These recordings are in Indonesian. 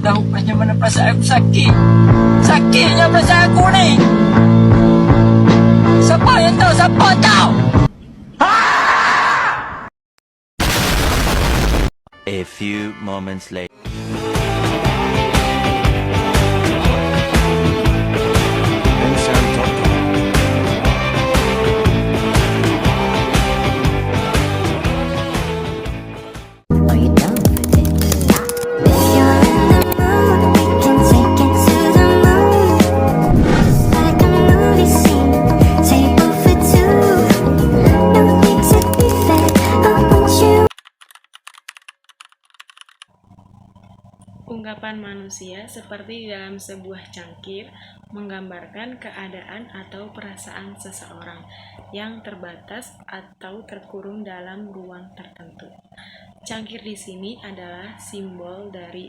tahu macam mana perasaan aku sakit. Sakitnya perasaan aku ni. Siapa yang tahu? Siapa tahu? A few moments later. Are you down with it? If you're in the mood, we can take it to the moon. Like a movie scene, table for two. No need to be fair, I want you. Ungkapan manusia seperti di dalam sebuah cangkir menggambarkan keadaan atau perasaan seseorang yang terbatas atau terkurung dalam ruang tertentu. Cangkir di sini adalah simbol dari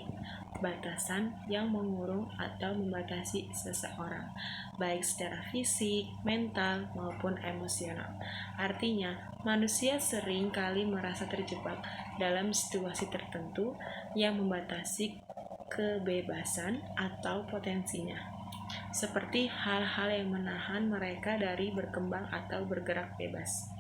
batasan yang mengurung atau membatasi seseorang, baik secara fisik, mental, maupun emosional. Artinya, manusia sering kali merasa terjebak dalam situasi tertentu yang membatasi kebebasan atau potensinya, seperti hal-hal yang menahan mereka dari berkembang atau bergerak bebas.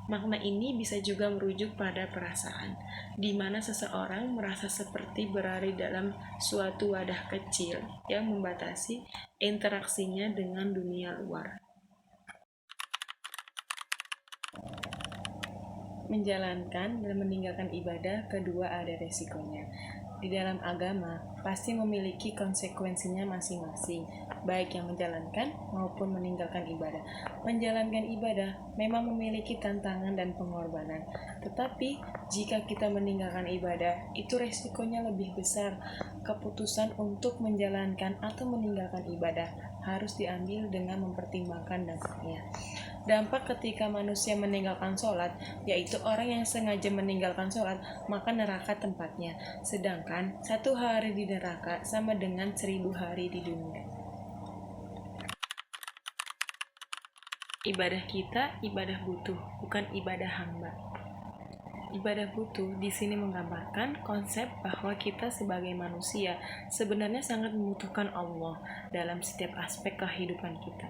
Makna ini bisa juga merujuk pada perasaan, di mana seseorang merasa seperti berada dalam suatu wadah kecil yang membatasi interaksinya dengan dunia luar. Menjalankan dan meninggalkan ibadah kedua ada resikonya. Di dalam agama, pasti memiliki konsekuensinya masing-masing, baik yang menjalankan maupun meninggalkan ibadah. Menjalankan ibadah memang memiliki tantangan dan pengorbanan, tetapi jika kita meninggalkan ibadah, itu resikonya lebih besar. Keputusan untuk menjalankan atau meninggalkan ibadah harus diambil dengan mempertimbangkan dampaknya. Dampak ketika manusia meninggalkan sholat, yaitu orang yang sengaja meninggalkan sholat, maka neraka tempatnya. Sedangkan 1 hari di neraka sama dengan 1000 hari di dunia. Ibadah kita, ibadah butuh, bukan ibadah hamba. Ibadah butuh di sini menggambarkan konsep bahwa kita sebagai manusia sebenarnya sangat membutuhkan Allah dalam setiap aspek kehidupan kita.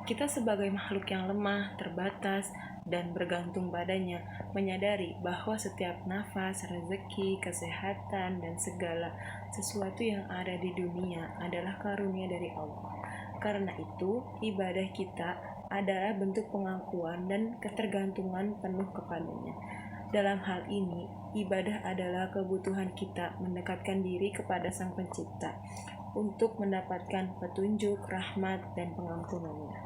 Kita sebagai makhluk yang lemah, terbatas, dan bergantung padanya, menyadari bahwa setiap nafas, rezeki, kesehatan, dan segala sesuatu yang ada di dunia adalah karunia dari Allah. Karena itu, ibadah kita adalah bentuk pengakuan dan ketergantungan penuh kepadanya. Dalam hal ini, ibadah adalah kebutuhan kita mendekatkan diri kepada Sang Pencipta untuk mendapatkan petunjuk, rahmat, dan pengampunannya.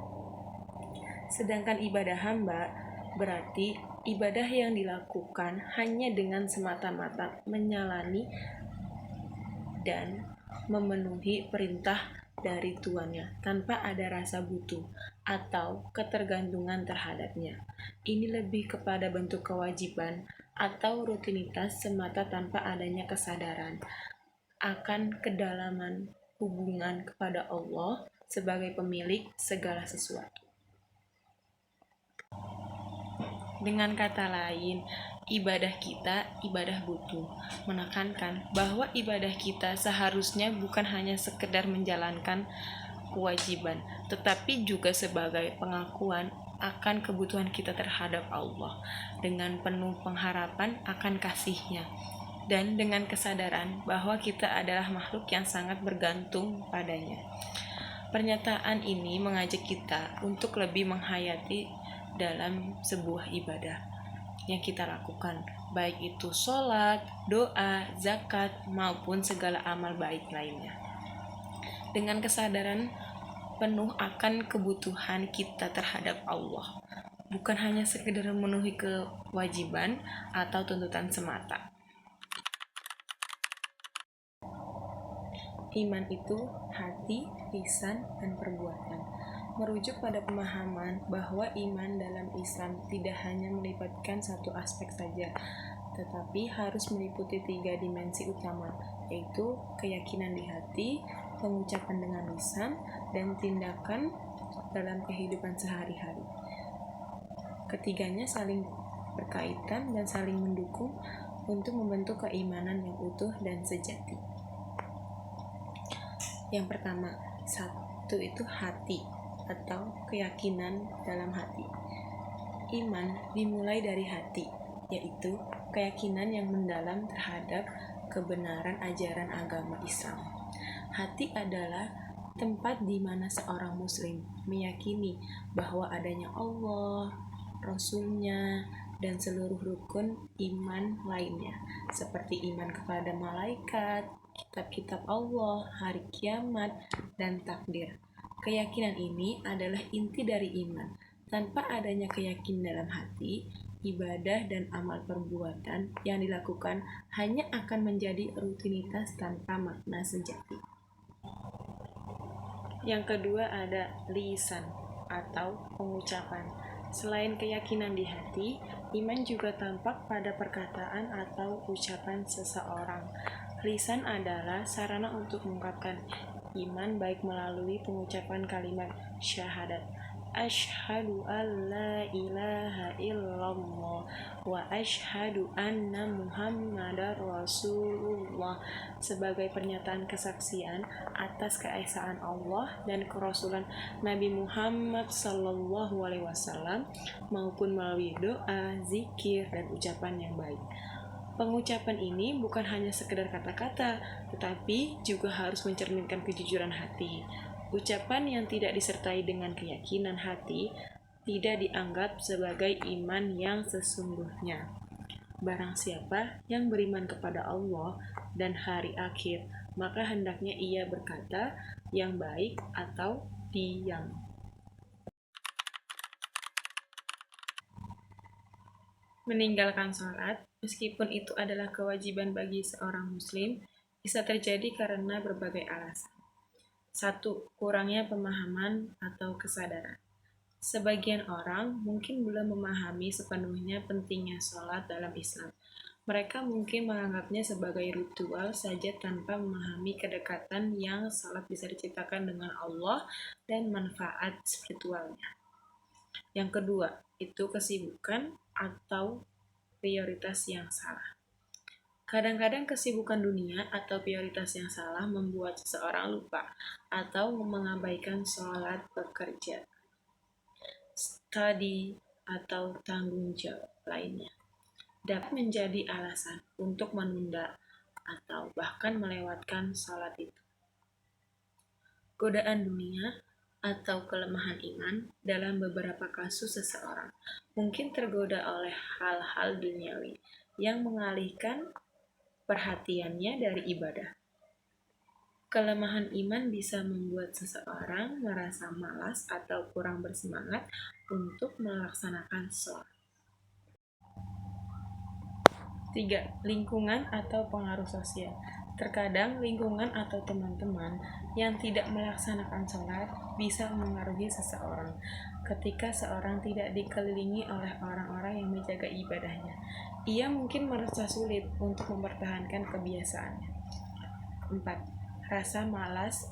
Sedangkan ibadah hamba berarti ibadah yang dilakukan hanya dengan semata-mata menyalani dan memenuhi perintah dari tuannya tanpa ada rasa butuh atau ketergantungan terhadapnya. Ini lebih kepada bentuk kewajiban atau rutinitas semata tanpa adanya kesadaran akan kedalaman hubungan kepada Allah sebagai pemilik segala sesuatu. Dengan kata lain, ibadah kita ibadah butuh, menekankan bahwa ibadah kita seharusnya bukan hanya sekedar menjalankan kewajiban, tetapi juga sebagai pengakuan akan kebutuhan kita terhadap Allah, dengan penuh pengharapan akan kasih-Nya, dan dengan kesadaran bahwa kita adalah makhluk yang sangat bergantung padanya. Pernyataan ini mengajak kita untuk lebih menghayati dalam sebuah ibadah yang kita lakukan, baik itu sholat, doa, zakat, maupun segala amal baik lainnya. Dengan kesadaran penuh akan kebutuhan kita terhadap Allah, bukan hanya sekedar memenuhi kewajiban atau tuntutan semata. Iman itu hati, lisan, dan perbuatan. Merujuk pada pemahaman bahwa iman dalam Islam tidak hanya melibatkan satu aspek saja, tetapi harus meliputi 3 dimensi utama, yaitu keyakinan di hati, pengucapan dengan lisan, dan tindakan dalam kehidupan sehari-hari. Ketiganya saling berkaitan dan saling mendukung untuk membentuk keimanan yang utuh dan sejati. Yang pertama, satu itu hati atau keyakinan dalam hati. Iman dimulai dari hati, yaitu keyakinan yang mendalam terhadap kebenaran ajaran agama Islam. Hati adalah tempat di mana seorang muslim meyakini bahwa adanya Allah, Rasul-Nya, dan seluruh rukun iman lainnya, seperti iman kepada malaikat, kitab-kitab Allah, hari kiamat, dan takdir. Keyakinan ini adalah inti dari iman. Tanpa adanya keyakinan dalam hati, ibadah dan amal perbuatan yang dilakukan hanya akan menjadi rutinitas tanpa makna sejati. Yang kedua ada lisan atau pengucapan. Selain keyakinan di hati, iman juga tampak pada perkataan atau ucapan seseorang. Lisan adalah sarana untuk mengungkapkan iman baik melalui pengucapan kalimat syahadat. Asyhadu an la ilaha illallah wa asyhadu anna Muhammadar Rasulullah sebagai pernyataan kesaksian atas keesaan Allah dan kerasulan Nabi Muhammad SAW maupun melalui doa, zikir, dan ucapan yang baik. Pengucapan ini bukan hanya sekedar kata-kata, tetapi juga harus mencerminkan kejujuran hati. Ucapan yang tidak disertai dengan keyakinan hati tidak dianggap sebagai iman yang sesungguhnya. Barang siapa yang beriman kepada Allah dan hari akhir, maka hendaknya ia berkata yang baik atau diam. Meninggalkan sholat, meskipun itu adalah kewajiban bagi seorang muslim, bisa terjadi karena berbagai alasan. 1. Kurangnya pemahaman atau kesadaran. Sebagian orang mungkin belum memahami sepenuhnya pentingnya sholat dalam Islam. Mereka mungkin menganggapnya sebagai ritual saja tanpa memahami kedekatan yang sholat bisa diciptakan dengan Allah dan manfaat spiritualnya. Yang kedua, itu kesibukan atau prioritas yang salah. Kadang-kadang kesibukan dunia atau prioritas yang salah membuat seseorang lupa atau mengabaikan sholat, bekerja, studi, atau tanggung jawab lainnya. Dapat menjadi alasan untuk menunda atau bahkan melewatkan sholat itu. Godaan dunia atau kelemahan iman dalam beberapa kasus seseorang mungkin tergoda oleh hal-hal duniawi yang mengalihkan perhatiannya dari ibadah. Kelemahan iman bisa membuat seseorang merasa malas atau kurang bersemangat untuk melaksanakan sholat. 3. Lingkungan atau pengaruh sosial. Terkadang lingkungan atau teman-teman yang tidak melaksanakan sholat bisa mengaruhi seseorang ketika seorang tidak dikelilingi oleh orang-orang yang menjaga ibadahnya. Ia mungkin merasa sulit untuk mempertahankan kebiasaannya. 4. Rasa malas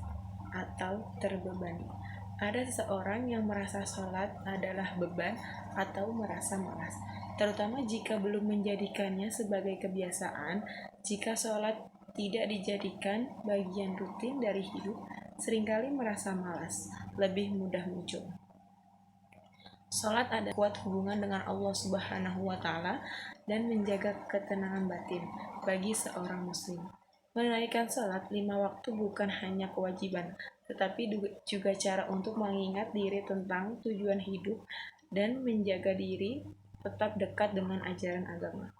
atau terbebani. Ada seseorang yang merasa sholat adalah beban atau merasa malas, terutama jika belum menjadikannya sebagai kebiasaan. Jika sholat tidak dijadikan bagian rutin dari hidup, seringkali merasa malas, lebih mudah muncul. Sholat ada kuat hubungan dengan Allah Subhanahu wa Ta'ala dan menjaga ketenangan batin bagi seorang muslim. Menunaikan sholat 5 waktu bukan hanya kewajiban, tetapi juga cara untuk mengingat diri tentang tujuan hidup dan menjaga diri tetap dekat dengan ajaran agama.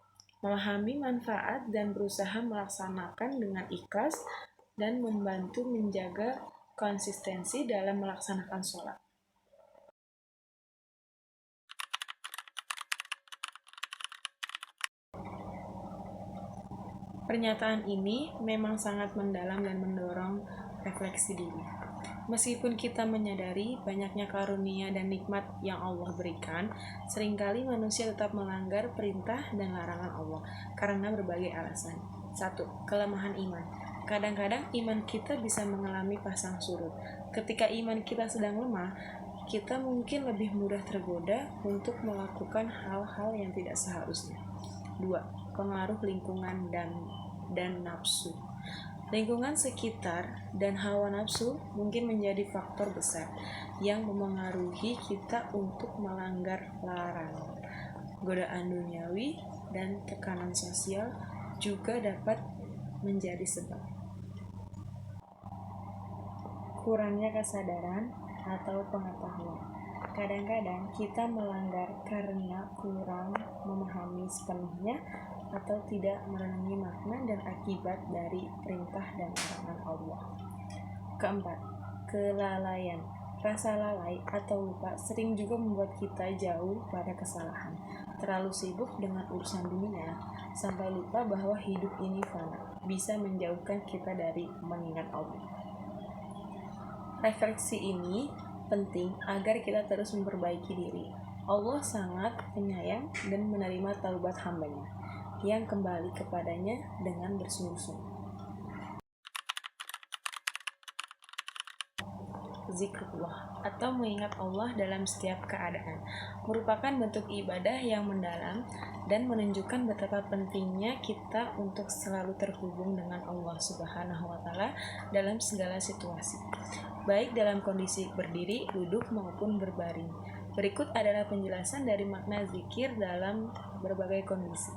Memahami manfaat dan berusaha melaksanakan dengan ikhlas dan membantu menjaga konsistensi dalam melaksanakan sholat. Pernyataan ini memang sangat mendalam dan mendorong refleksi diri. Meskipun kita menyadari banyaknya karunia dan nikmat yang Allah berikan, seringkali manusia tetap melanggar perintah dan larangan Allah karena berbagai alasan. 1. Kelemahan iman. Kadang-kadang iman kita bisa mengalami pasang surut. Ketika iman kita sedang lemah, kita mungkin lebih mudah tergoda untuk melakukan hal-hal yang tidak seharusnya. 2. Pengaruh lingkungan dan nafsu. Lingkungan sekitar dan hawa nafsu mungkin menjadi faktor besar yang memengaruhi kita untuk melanggar larangan. Godaan duniawi dan tekanan sosial juga dapat menjadi sebab. Kurangnya kesadaran atau pengetahuan. Kadang-kadang kita melanggar karena kurang memahami sepenuhnya atau tidak merenungi makna dan akibat dari perintah dan larangan Allah. Keempat, kelalaian. Rasa lalai atau lupa sering juga membuat kita jauh pada kesalahan. Terlalu sibuk dengan urusan dunia sampai lupa bahwa hidup ini fana, bisa menjauhkan kita dari mengingat Allah. Refleksi ini penting agar kita terus memperbaiki diri. Allah sangat penyayang dan menerima taubat hambanya yang kembali kepadanya dengan bersungguh-sungguh. Zikrullah atau mengingat Allah dalam setiap keadaan merupakan bentuk ibadah yang mendalam dan menunjukkan betapa pentingnya kita untuk selalu terhubung dengan Allah Subhanahu wa Ta'ala dalam segala situasi, baik dalam kondisi berdiri, duduk maupun berbaring. Berikut adalah penjelasan dari makna zikir dalam berbagai kondisi.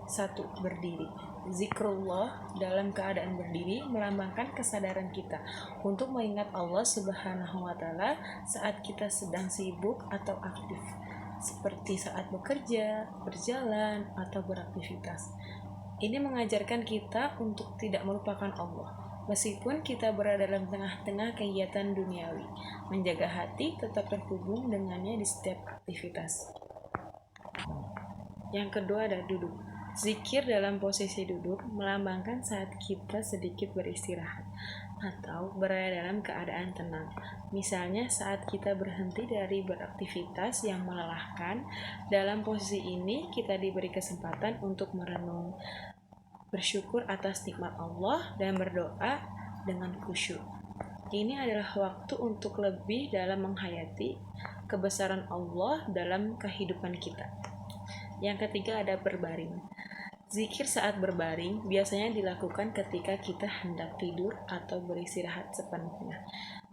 1. Berdiri. Zikrullah dalam keadaan berdiri melambangkan kesadaran kita untuk mengingat Allah Subhanahu wa Ta'ala saat kita sedang sibuk atau aktif, seperti saat bekerja, berjalan, atau beraktivitas. Ini mengajarkan kita untuk tidak melupakan Allah, meskipun kita berada dalam tengah-tengah kegiatan duniawi, menjaga hati tetap terhubung dengannya di setiap aktivitas. Yang kedua adalah duduk. Zikir dalam posisi duduk melambangkan saat kita sedikit beristirahat atau berada dalam keadaan tenang. Misalnya saat kita berhenti dari beraktivitas yang melelahkan, dalam posisi ini kita diberi kesempatan untuk merenung, bersyukur atas nikmat Allah, dan berdoa dengan khusyuk. Ini adalah waktu untuk lebih dalam menghayati kebesaran Allah dalam kehidupan kita. Yang ketiga ada berbaring. Zikir saat berbaring biasanya dilakukan ketika kita hendak tidur atau beristirahat sepenuhnya.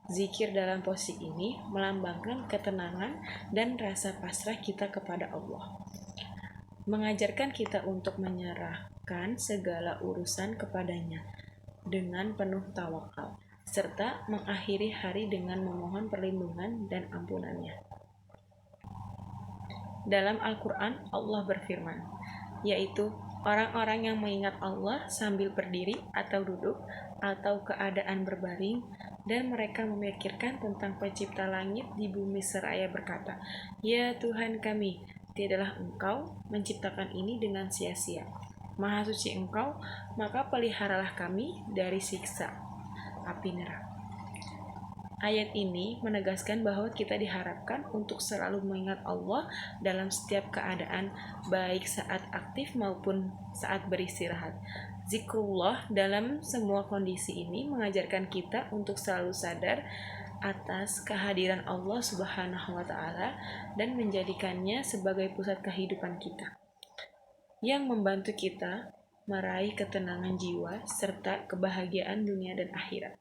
Zikir dalam posisi ini melambangkan ketenangan dan rasa pasrah kita kepada Allah. Mengajarkan kita untuk menyerahkan segala urusan kepadanya dengan penuh tawakal, serta mengakhiri hari dengan memohon perlindungan dan ampunannya. Dalam Al-Quran, Allah berfirman, yaitu orang-orang yang mengingat Allah sambil berdiri atau duduk atau keadaan berbaring, dan mereka memikirkan tentang pencipta langit di bumi seraya berkata, "Ya Tuhan kami, tiadalah Engkau menciptakan ini dengan sia-sia. Maha suci Engkau, maka peliharalah kami dari siksa api neraka." Ayat ini menegaskan bahwa kita diharapkan untuk selalu mengingat Allah dalam setiap keadaan, baik saat aktif maupun saat beristirahat. Zikrullah dalam semua kondisi ini mengajarkan kita untuk selalu sadar atas kehadiran Allah Subhanahu wa Ta'ala dan menjadikannya sebagai pusat kehidupan kita, yang membantu kita meraih ketenangan jiwa serta kebahagiaan dunia dan akhirat.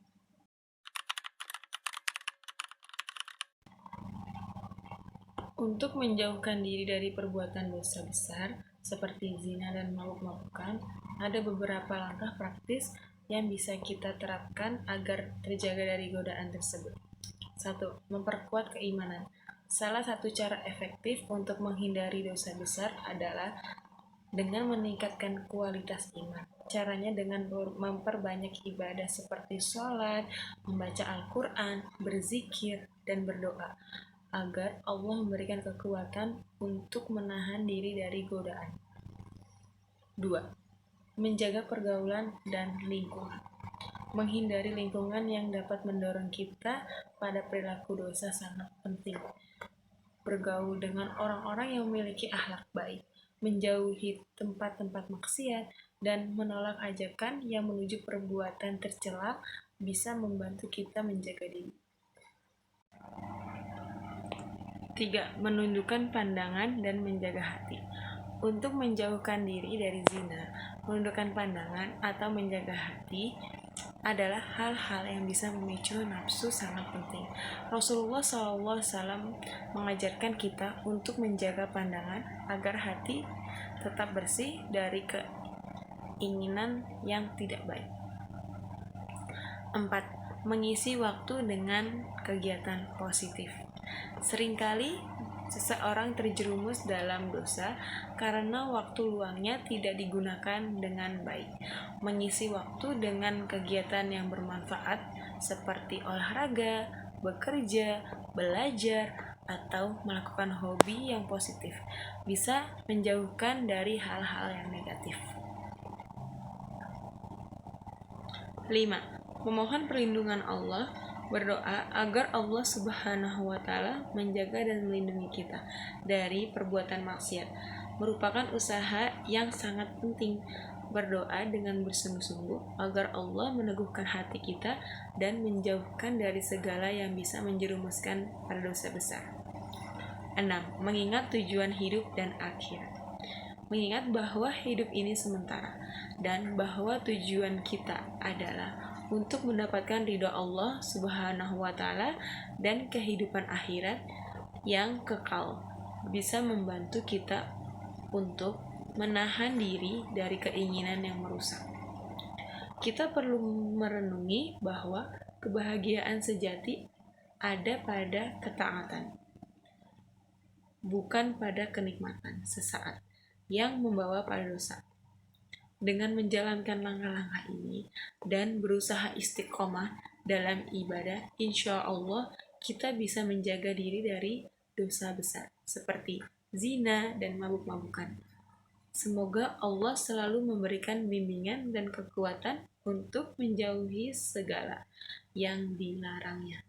Untuk menjauhkan diri dari perbuatan dosa besar seperti zina dan mabuk-mabukan, ada beberapa langkah praktis yang bisa kita terapkan agar terjaga dari godaan tersebut. 1. Memperkuat keimanan. Salah satu cara efektif untuk menghindari dosa besar adalah dengan meningkatkan kualitas iman. Caranya dengan memperbanyak ibadah seperti sholat, membaca Al-Quran, berzikir, dan berdoa, agar Allah memberikan kekuatan untuk menahan diri dari godaan. 2. Menjaga pergaulan dan lingkungan. Menghindari lingkungan yang dapat mendorong kita pada perilaku dosa sangat penting. Bergaul dengan orang-orang yang memiliki akhlak baik, menjauhi tempat-tempat maksiat, dan menolak ajakan yang menuju perbuatan tercela bisa membantu kita menjaga diri. 3. Menundukkan pandangan dan menjaga hati. Untuk menjauhkan diri dari zina, menundukkan pandangan, atau menjaga hati adalah hal-hal yang bisa memicu nafsu sangat penting. Rasulullah SAW mengajarkan kita untuk menjaga pandangan agar hati tetap bersih dari keinginan yang tidak baik. 4. Mengisi waktu dengan kegiatan positif. Seringkali seseorang terjerumus dalam dosa karena waktu luangnya tidak digunakan dengan baik. Mengisi waktu dengan kegiatan yang bermanfaat seperti olahraga, bekerja, belajar, atau melakukan hobi yang positif bisa menjauhkan dari hal-hal yang negatif. 5. Memohon perlindungan Allah, berdoa agar Allah Subhanahu wa Ta'ala menjaga dan melindungi kita dari perbuatan maksiat, merupakan usaha yang sangat penting. Berdoa dengan bersungguh-sungguh agar Allah meneguhkan hati kita dan menjauhkan dari segala yang bisa menjerumuskan pada dosa besar. 6. Mengingat tujuan hidup dan akhirat. Mengingat bahwa hidup ini sementara dan bahwa tujuan kita adalah untuk mendapatkan ridha Allah Subhanahu wa Ta'ala dan kehidupan akhirat yang kekal, bisa membantu kita untuk menahan diri dari keinginan yang merusak. Kita perlu merenungi bahwa kebahagiaan sejati ada pada ketaatan, bukan pada kenikmatan sesaat yang membawa pada dosa. Dengan menjalankan langkah-langkah ini dan berusaha istiqomah dalam ibadah, insya Allah kita bisa menjaga diri dari dosa besar seperti zina dan mabuk-mabukan. Semoga Allah selalu memberikan bimbingan dan kekuatan untuk menjauhi segala yang dilarangnya.